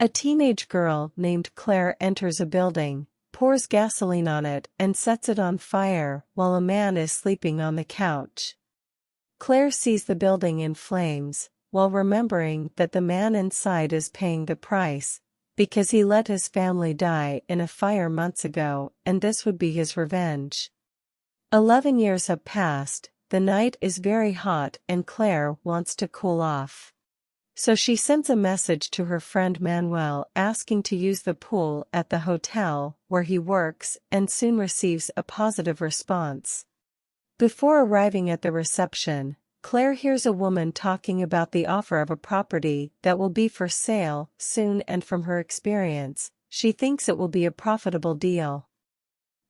A teenage girl named Claire enters a building, pours gasoline on it and sets it on fire while a man is sleeping on the couch. Claire sees the building in flames, while remembering that the man inside is paying the price, because he let his family die in a fire months ago, and this would be his revenge. 11 years have passed, the night is very hot and Claire wants to cool off. So she sends a message to her friend Manuel asking to use the pool at the hotel where he works and soon receives a positive response. Before arriving at the reception, Claire hears a woman talking about the offer of a property that will be for sale soon, and from her experience, she thinks it will be a profitable deal.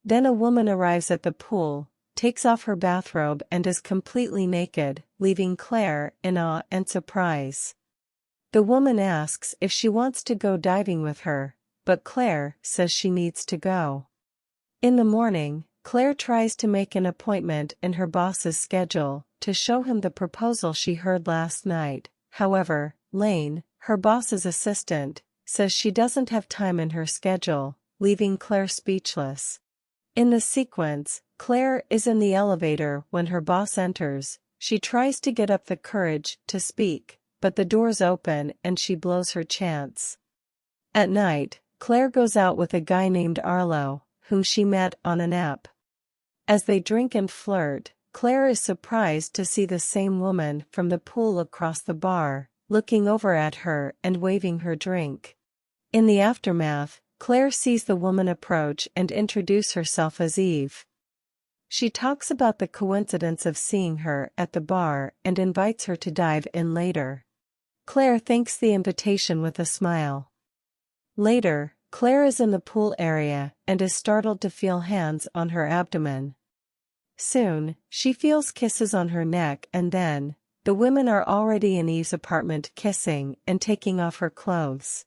Then a woman arrives at the pool, takes off her bathrobe and is completely naked, leaving Claire in awe and surprise. The woman asks if she wants to go diving with her, but Claire says she needs to go. In the morning, Claire tries to make an appointment in her boss's schedule to show him the proposal she heard last night. However, Lane, her boss's assistant, says she doesn't have time in her schedule, leaving Claire speechless. In the sequence, Claire is in the elevator when her boss enters. She tries to get up the courage to speak, but the doors open and she blows her chance. At night, Claire goes out with a guy named Arlo, whom she met on an app. As they drink and flirt, Claire is surprised to see the same woman from the pool across the bar, looking over at her and waving her drink. In the aftermath, Claire sees the woman approach and introduce herself as Eve. She talks about the coincidence of seeing her at the bar and invites her to dive in later. Claire thanks the invitation with a smile. Later, Claire is in the pool area and is startled to feel hands on her abdomen. Soon, she feels kisses on her neck, and then, the women are already in Eve's apartment kissing and taking off her clothes.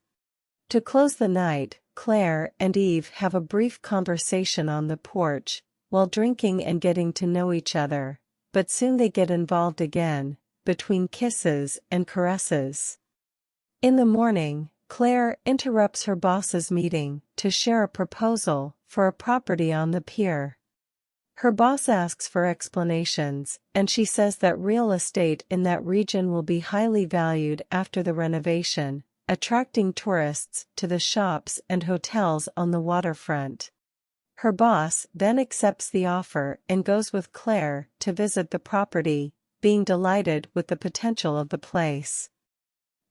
To close the night, Claire and Eve have a brief conversation on the porch, while drinking and getting to know each other, but soon they get involved again, between kisses and caresses. In the morning, Claire interrupts her boss's meeting to share a proposal for a property on the pier. Her boss asks for explanations, and she says that real estate in that region will be highly valued after the renovation, attracting tourists to the shops and hotels on the waterfront. Her boss then accepts the offer and goes with Claire to visit the property, being delighted with the potential of the place.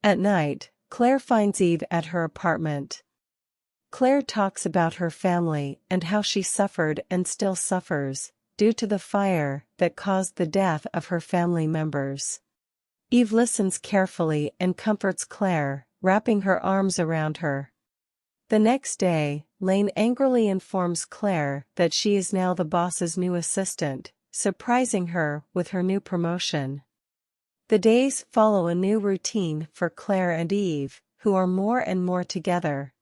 At night, Claire finds Eve at her apartment. Claire talks about her family and how she suffered and still suffers, due to the fire that caused the death of her family members. Eve listens carefully and comforts Claire, wrapping her arms around her. The next day, Lane angrily informs Claire that she is now the boss's new assistant, surprising her with her new promotion. The days follow a new routine for Claire and Eve, who are more and more together.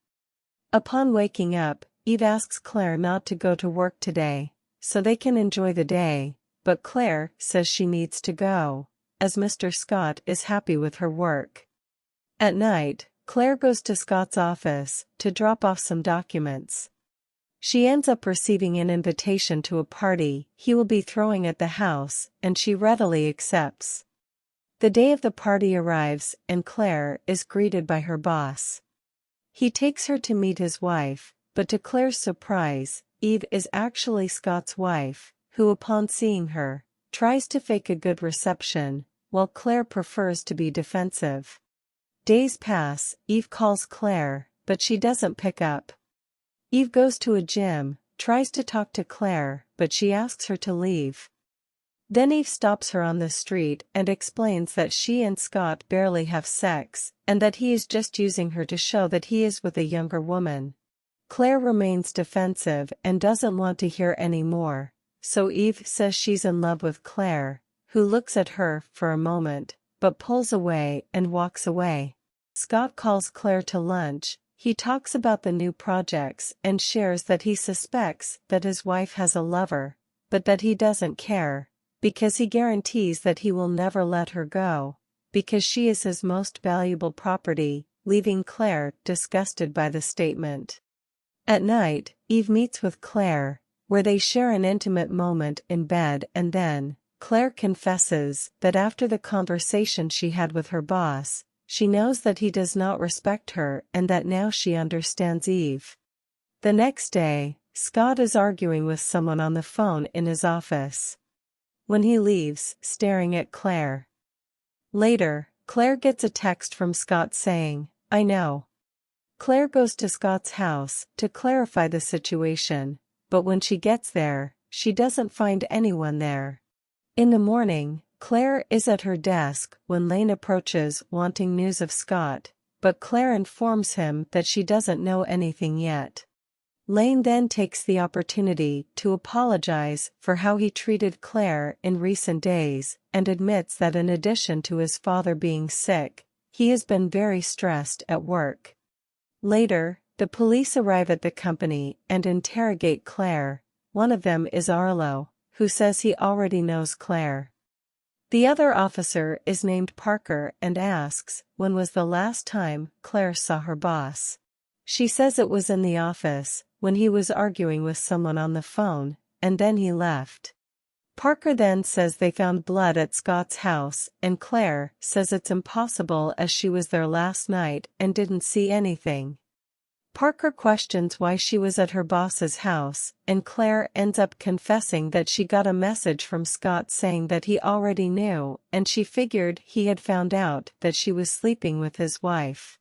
Upon waking up, Eve asks Claire not to go to work today, so they can enjoy the day, but Claire says she needs to go, as Mr. Scott is happy with her work. At night, Claire goes to Scott's office to drop off some documents. She ends up receiving an invitation to a party he will be throwing at the house, and she readily accepts. The day of the party arrives and Claire is greeted by her boss. He takes her to meet his wife, but to Claire's surprise, Eve is actually Scott's wife, who upon seeing her, tries to fake a good reception, while Claire prefers to be defensive. Days pass, Eve calls Claire, but she doesn't pick up. Eve goes to a gym, tries to talk to Claire, but she asks her to leave. Then Eve stops her on the street and explains that she and Scott barely have sex, and that he is just using her to show that he is with a younger woman. Claire remains defensive and doesn't want to hear any more, so Eve says she's in love with Claire, who looks at her for a moment, but pulls away and walks away. Scott calls Claire to lunch. He talks about the new projects and shares that he suspects that his wife has a lover, but that he doesn't care, because he guarantees that he will never let her go, because she is his most valuable property, leaving Claire disgusted by the statement. At night, Eve meets with Claire, where they share an intimate moment in bed, and then, Claire confesses that after the conversation she had with her boss, she knows that he does not respect her and that now she understands Eve. The next day, Scott is arguing with someone on the phone in his office. When he leaves, staring at Claire. Later, Claire gets a text from Scott saying, "I know." Claire goes to Scott's house to clarify the situation, but when she gets there, she doesn't find anyone there. In the morning, Claire is at her desk when Lane approaches wanting news of Scott, but Claire informs him that she doesn't know anything yet. Lane then takes the opportunity to apologize for how he treated Claire in recent days and admits that in addition to his father being sick, he has been very stressed at work. Later, the police arrive at the company and interrogate Claire. One of them is Arlo, who says he already knows Claire. The other officer is named Parker and asks, when was the last time Claire saw her boss? She says it was in the office, when he was arguing with someone on the phone, and then he left. Parker then says they found blood at Scott's house, and Claire says it's impossible as she was there last night and didn't see anything. Parker questions why she was at her boss's house, and Claire ends up confessing that she got a message from Scott saying that he already knew, and she figured he had found out that she was sleeping with his wife.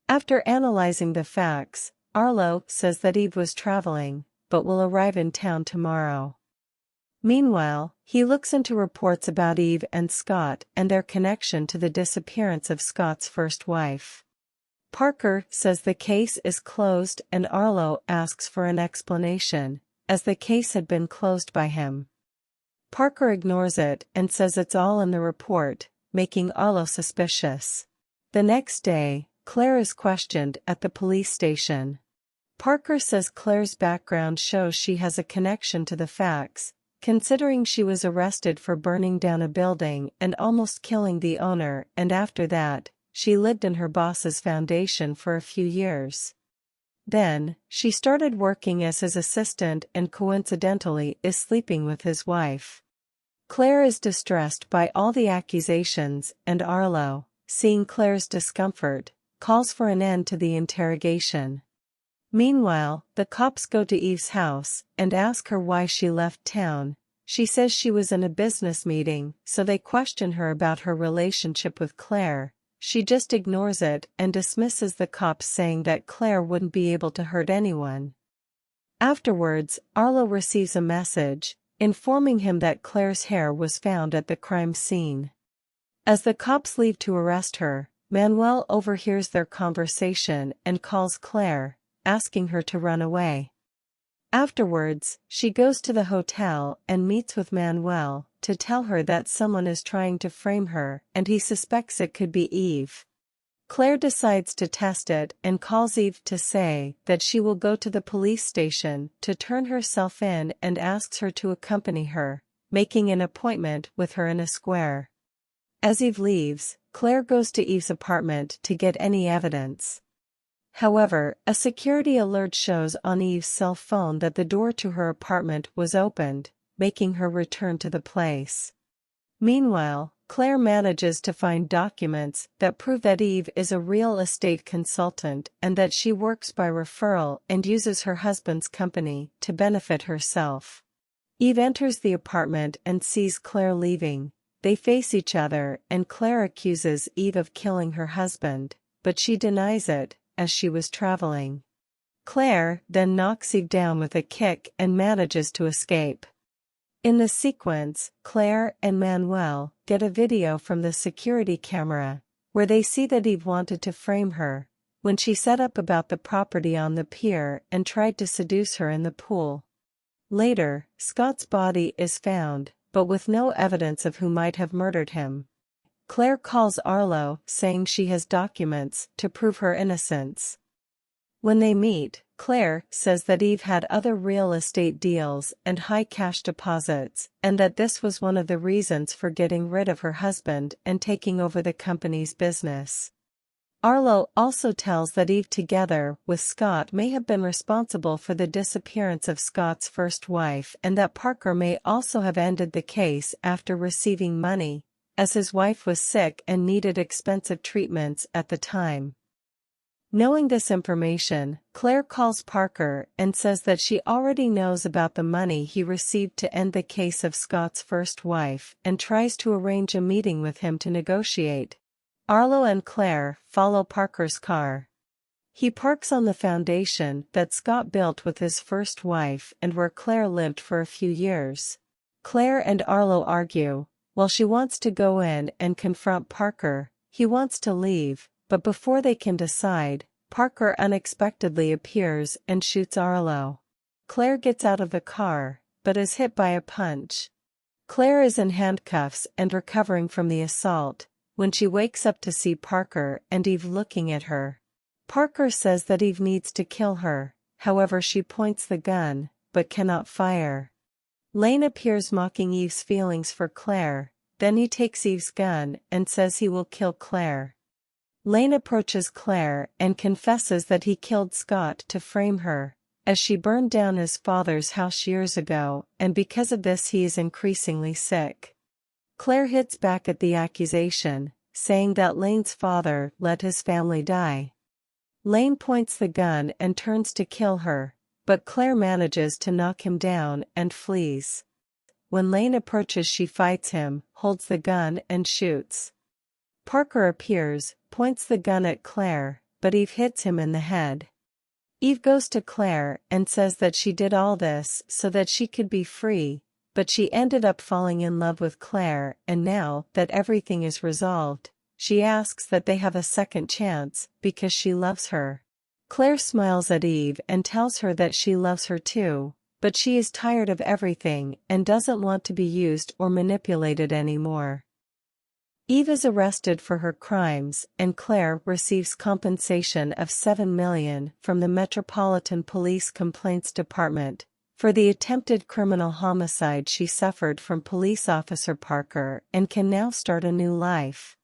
After analyzing the facts, Arlo says that Eve was traveling, but will arrive in town tomorrow. Meanwhile, he looks into reports about Eve and Scott and their connection to the disappearance of Scott's first wife. Parker says the case is closed and Arlo asks for an explanation, as the case had been closed by him. Parker ignores it and says it's all in the report, making Arlo suspicious. The next day, Claire is questioned at the police station. Parker says Claire's background shows she has a connection to the facts, considering she was arrested for burning down a building and almost killing the owner, and after that, she lived in her boss's foundation for a few years. Then, she started working as his assistant and coincidentally is sleeping with his wife. Claire is distressed by all the accusations, and Arlo, seeing Claire's discomfort, calls for an end to the interrogation. Meanwhile, the cops go to Eve's house and ask her why she left town. She says she was in a business meeting, so they question her about her relationship with Claire. She just ignores it and dismisses the cops, saying that Claire wouldn't be able to hurt anyone. Afterwards, Arlo receives a message, informing him that Claire's hair was found at the crime scene. As the cops leave to arrest her, Manuel overhears their conversation and calls Claire, asking her to run away. Afterwards, she goes to the hotel and meets with Manuel to tell her that someone is trying to frame her and he suspects it could be Eve. Claire decides to test it and calls Eve to say that she will go to the police station to turn herself in and asks her to accompany her, making an appointment with her in a square. As Eve leaves, Claire goes to Eve's apartment to get any evidence. However, a security alert shows on Eve's cell phone that the door to her apartment was opened, making her return to the place. Meanwhile, Claire manages to find documents that prove that Eve is a real estate consultant and that she works by referral and uses her husband's company to benefit herself. Eve enters the apartment and sees Claire leaving. They face each other and Claire accuses Eve of killing her husband, but she denies it, as she was traveling. Claire then knocks Eve down with a kick and manages to escape. In the sequence, Claire and Manuel get a video from the security camera, where they see that Eve wanted to frame her, when she set up about the property on the pier and tried to seduce her in the pool. Later, Scott's body is found, but with no evidence of who might have murdered him. Claire calls Arlo, saying she has documents to prove her innocence. When they meet, Claire says that Eve had other real estate deals and high cash deposits, and that this was one of the reasons for getting rid of her husband and taking over the company's business. Arlo also tells that Eve together with Scott may have been responsible for the disappearance of Scott's first wife and that Parker may also have ended the case after receiving money, as his wife was sick and needed expensive treatments at the time. Knowing this information, Claire calls Parker and says that she already knows about the money he received to end the case of Scott's first wife and tries to arrange a meeting with him to negotiate. Arlo and Claire follow Parker's car. He parks on the foundation that Scott built with his first wife and where Claire lived for a few years. Claire and Arlo argue. While she wants to go in and confront Parker, he wants to leave, but before they can decide, Parker unexpectedly appears and shoots Arlo. Claire gets out of the car, but is hit by a punch. Claire is in handcuffs and recovering from the assault, when she wakes up to see Parker and Eve looking at her. Parker says that Eve needs to kill her, however she points the gun, but cannot fire. Lane appears mocking Eve's feelings for Claire, then he takes Eve's gun and says he will kill Claire. Lane approaches Claire and confesses that he killed Scott to frame her, as she burned down his father's house years ago, and because of this he is increasingly sick. Claire hits back at the accusation, saying that Lane's father let his family die. Lane points the gun and turns to kill her, but Claire manages to knock him down and flees. When Lane approaches, she fights him, holds the gun and shoots. Parker appears, points the gun at Claire, but Eve hits him in the head. Eve goes to Claire and says that she did all this so that she could be free, but she ended up falling in love with Claire, and now that everything is resolved, she asks that they have a second chance because she loves her. Claire smiles at Eve and tells her that she loves her too, but she is tired of everything and doesn't want to be used or manipulated anymore. Eve is arrested for her crimes and Claire receives compensation of $7 million from the Metropolitan Police Complaints Department for the attempted criminal homicide she suffered from police officer Parker and can now start a new life.